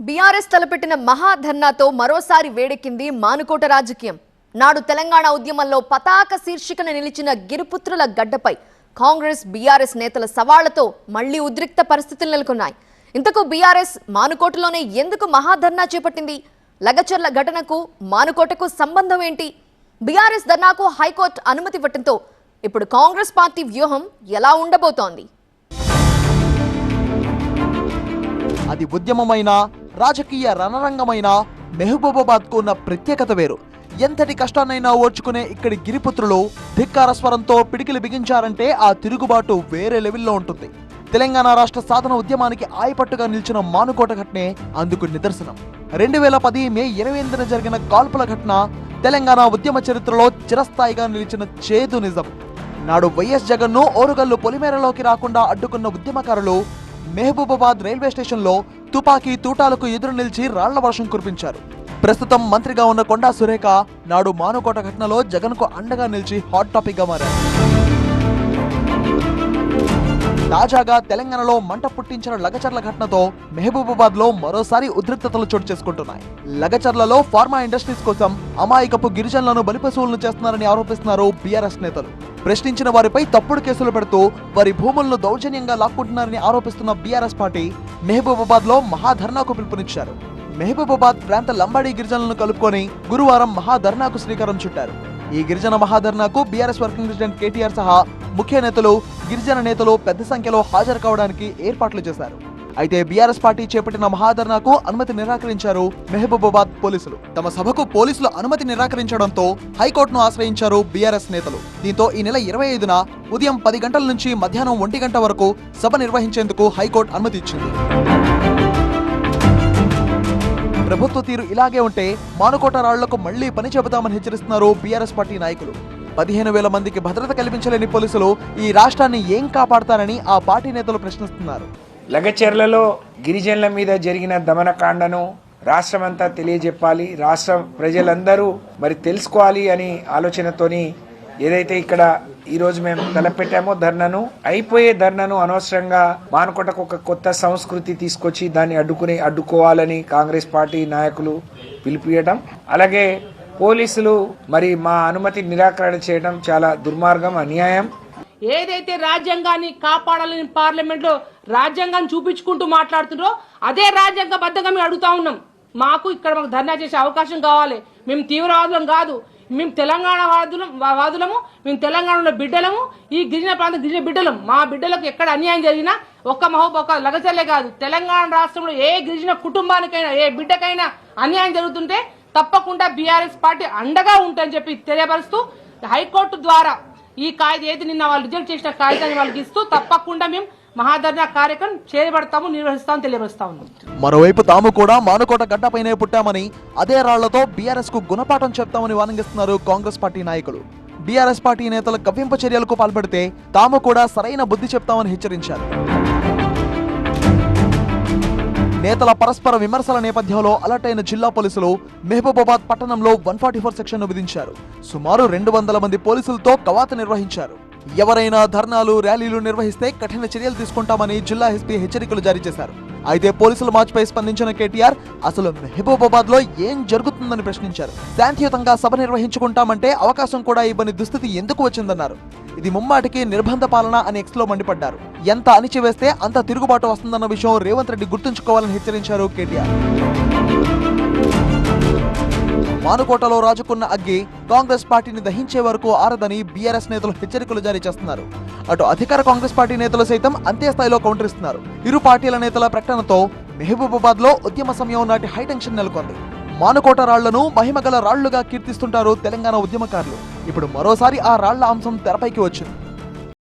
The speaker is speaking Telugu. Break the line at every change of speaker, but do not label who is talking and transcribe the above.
బీఆర్ఎస్ తలపెట్టిన మహాధర్నాతో మరోసారి వేడెక్కింది మానుకోట రాజకీయం. నాడు తెలంగాణ ఉద్యమంలో పతాక శీర్షికన నిలిచిన గిరిపుత్రుల గడ్డపై కాంగ్రెస్ బీఆర్ఎస్ నేతల సవాళ్లతో మళ్లీ ఉద్రిక్త పరిస్థితులు నెలకొన్నాయి. ఇంతకు బీఆర్ఎస్ మానుకోటలోనే ఎందుకు మహాధర్నా చేపట్టింది? లగచర్ల ఘటనకు మానుకోటకు సంబంధం ఏంటి? బీఆర్ఎస్ ధర్నాకు హైకోర్టు అనుమతి ఇవ్వడంతో ఇప్పుడు కాంగ్రెస్ పార్టీ వ్యూహం ఎలా ఉండబోతోంది?
అది ఉద్యమమైన రాజకీయ రణరంగమైన మెహబూబాబాద్కు ఉన్న ప్రత్యేకత వేరు. ఎంతటి కష్టాన్నైనా ఓర్చుకునే ఇక్కడి గిరిపుత్రులు ధిక్కార స్వరంతో పిడికిలు బిగించారంటే ఆ తిరుగుబాటు వేరే లెవెల్లో ఉంటుంది. తెలంగాణ రాష్ట్ర సాధన ఉద్యమానికి ఆయపట్టుగా నిలిచిన మానుకోట ఘటనే అందుకు నిదర్శనం. 2010 మే 28న జరిగిన కాల్పుల ఘటన తెలంగాణ ఉద్యమ చరిత్రలో చిరస్థాయిగా నిలిచిన చేదు నిజం. నాడు వైఎస్ జగన్ను ఓరుగల్లు పొలిమేరలోకి రాకుండా అడ్డుకున్న ఉద్యమకారులు మెహబూబాబాద్ రైల్వే స్టేషన్లో తుపాకీ తూటాలకు ఎదురు నిలిచి రాళ్ల వర్షం కురిపించారు. ప్రస్తుతం మంత్రిగా ఉన్న కొండా సురేఖ నాడు మానుకోట ఘటనలో జగన్కు అండగా నిలిచి హాట్ టాపిక్ గా మారారు. తాజాగా తెలంగాణలో మంట పుట్టించిన లగచర్ల ఘటనతో మెహబూబాబాద్ లో మరోసారి ఉద్రిక్తతలు చోటు చేసుకుంటున్నాయి. లగచర్లలో ఫార్మా ఇండస్ట్రీస్ కోసం అమాయకపు గిరిజనులను బలిపశువులను చేస్తున్నారని ఆరోపిస్తున్నారు బీఆర్ఎస్ నేతలు. ప్రశ్నించిన వారిపై తప్పుడు కేసులు పెడుతూ వారి భూములను దౌర్జన్యంగా లాక్కుంటున్నారని ఆరోపిస్తున్న బీఆర్ఎస్ పార్టీ మెహబూబాబాద్ లో మహాధర్నాకు పిలుపునిచ్చారు. మెహబూబాబాద్ ప్రాంత లంబాడీ గిరిజనులను కలుపుకొని గురువారం మహాధర్నాకు శ్రీకారం చుట్టారు. ఈ గిరిజన మహాధర్నాకు బీఆర్ఎస్ వర్కింగ్ ప్రెసిడెంట్ కేటీఆర్ సహా ముఖ్య నేతలు, గిరిజన నేతలు పెద్ద సంఖ్యలో హాజరు కావడానికి ఏర్పాట్లు చేశారు. అయితే బీఆర్ఎస్ పార్టీ చేపట్టిన మహాధర్నాకు అనుమతి నిరాకరించారు మెహబూబాబాద్ పోలీసులు. తమ సభకు పోలీసులు అనుమతి నిరాకరించడంతో హైకోర్టును ఆశ్రయించారు బీఆర్ఎస్ నేతలు. దీంతో ఈ నెల 25న ఉదయం 10 గంటల నుంచి మధ్యాహ్నం 1 గంట వరకు సభ నిర్వహించేందుకు హైకోర్టు అనుమతి ఇచ్చింది. ప్రభుత్వ తీరు ఇలాగే ఉంటే మానుకోట రాళ్లకు మళ్లీ పని చెబుతామని హెచ్చరిస్తున్నారు బీఆర్ఎస్ పార్టీ నాయకులు. 15,000 మందికి భద్రత కల్పించలేని పోలీసులు ఈ రాష్ట్రాన్ని ఏం కాపాడతారని ఆ పార్టీ నేతలు ప్రశ్నిస్తున్నారు.
లగచెర్లలో గిరిజనుల మీద జరిగిన దమనకాండను రాష్ట్రమంతా తెలియజెప్పాలి, రాష్ట్ర ప్రజలందరూ మరి తెలుసుకోవాలి అని ఆలోచనతోని ఏదైతే ఇక్కడ ఈరోజు మేము తలపెట్టామో ధర్నను, అయిపోయే ధర్నను అనవసరంగా మానుకోటకు ఒక కొత్త సంస్కృతి తీసుకొచ్చి దాన్ని అడ్డుకోవాలని కాంగ్రెస్ పార్టీ నాయకులు పిలుపుయటం, అలాగే పోలీసులు మరి మా అనుమతి నిరాకరణ చేయడం చాలా దుర్మార్గం, అన్యాయం.
ఏదైతే రాజ్యాంగాన్ని కాపాడాలని పార్లమెంట్ లో రాజ్యాంగాన్ని చూపించుకుంటూ మాట్లాడుతున్నారో అదే రాజ్యాంగబద్ధంగా మేము అడుగుతా ఉన్నాం. మాకు ధర్నా చేసే అవకాశం కావాలి. మేము తీవ్రవాదులం కాదు, మేము తెలంగాణ వాదులము, మేము తెలంగాణలో బిడ్డలము, ఈ గిరిజన ప్రాంత గిరిజన బిడ్డలం. మా బిడ్డలకు ఎక్కడ అన్యాయం జరిగినా ఒక్క లగచర్లే కాదు, తెలంగాణ రాష్ట్రంలో ఏ గిరిజన కుటుంబానికైనా ఏ బిడ్డకైనా అన్యాయం జరుగుతుంటే తప్పకుండా బీఆర్ఎస్ పార్టీ అండగా ఉంటుందని చెప్పి తెలియపరుస్తూ హైకోర్టు ద్వారా ఈ కాయిదా ఏది నిన్న వాళ్ళు రిజెక్ట్ చేసిన కాయిదాన్ని వాళ్ళకి ఇస్తూ తప్పకుండా మేము మహాధర్నా కార్యక్రమం చేపడతాము, నిర్వహిస్తామని తెలియపరుస్తా ఉన్నాం.
మరోవైపు తాము కూడా మానుకోట గడ్డపైనే పుట్టామని, అదే రాళ్లతో బీఆర్ఎస్ కు గుణపాఠం చెప్తామని వానంగిస్తున్నారు కాంగ్రెస్ పార్టీ నాయకులు. బీఆర్ఎస్ పార్టీ నేతల కవ్వింపు చర్యలకు పాల్పడితే తాము కూడా సరైన బుద్ధి చెప్తామని హెచ్చరించారు. నేతల పరస్పర విమర్శల నేపథ్యంలో అలర్ట్ అయిన జిల్లా పోలీసులు మెహబూబాబాద్ పట్టణంలో 144 సెక్షన్ను విధించారు. సుమారు 200 మంది పోలీసులతో కవాతు నిర్వహించారు. ఎవరైనా ధర్నాలు, ర్యాలీలు నిర్వహిస్తే కఠిన చర్యలు తీసుకుంటామని జిల్లా ఎస్పీ హెచ్చరికలు జారీ చేశారు. అయితే పోలీసుల మార్చిపై స్పందించిన కేటీఆర్ అసలు మెహబూబాబాద్ లో ఏం జరుగుతుందని ప్రశ్నించారు. శాంతియుతంగా సభ నిర్వహించుకుంటామంటే అవకాశం కూడా ఇవ్వని దుస్థితి ఎందుకు వచ్చిందన్నారు. ఇది ముమ్మాటికి నిర్బంధ పాలన అని ఎక్స్లో మండిపడ్డారు. ఎంత అణిచివేస్తే అంత తిరుగుబాటు వస్తుందన్న విషయం రేవంత్ రెడ్డి గుర్తుంచుకోవాలని హెచ్చరించారు కేటీఆర్. మానుకోటలో రాజుకున్న అగ్గి కాంగ్రెస్ పార్టీని దహించే వరకు ఆరదని బీఆర్ఎస్ నేతలు హెచ్చరికలు జారీ చేస్తున్నారు. అటు అధికార కాంగ్రెస్ పార్టీ నేతలు సైతం అంతే స్థాయిలో కౌంటర్ ఇస్తున్నారు. ఇరు పార్టీల నేతల ప్రకటనతో మెహబూబాబాద్ లో ఉద్యమ సమయం నాటి హైటెన్షన్ నెలకొంది. మానుకోట రాళ్లను మహిమగల రాళ్లుగా కీర్తిస్తుంటారు తెలంగాణ ఉద్యమకారులు. ఇప్పుడు మరోసారి ఆ రాళ్ల అంశం తెరపైకి వచ్చింది.